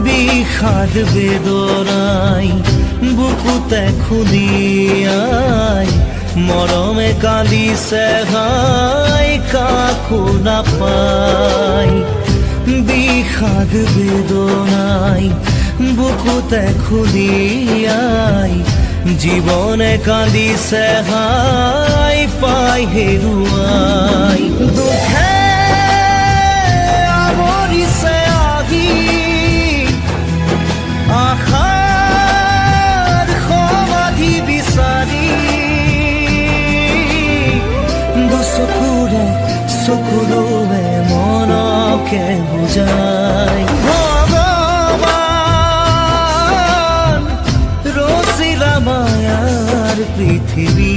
বিষাদ বেদনাই বুকুতে খুলিয়াই মৰমে কান্দিছে হাই কাকো নাপাই। বিষাদ বেদনাই বুকুতে খুলিয়াই জীবনে কান্দিছে হাই পাই হেৰুৱাই। দুখে আৱৰিছে আহি আশাৰ সমাধি বিচাৰি দুচকুৰে চকুৰে মনকে বুজাই। ভগৱান ৰচিলা মায়াৰ পৃথিৱী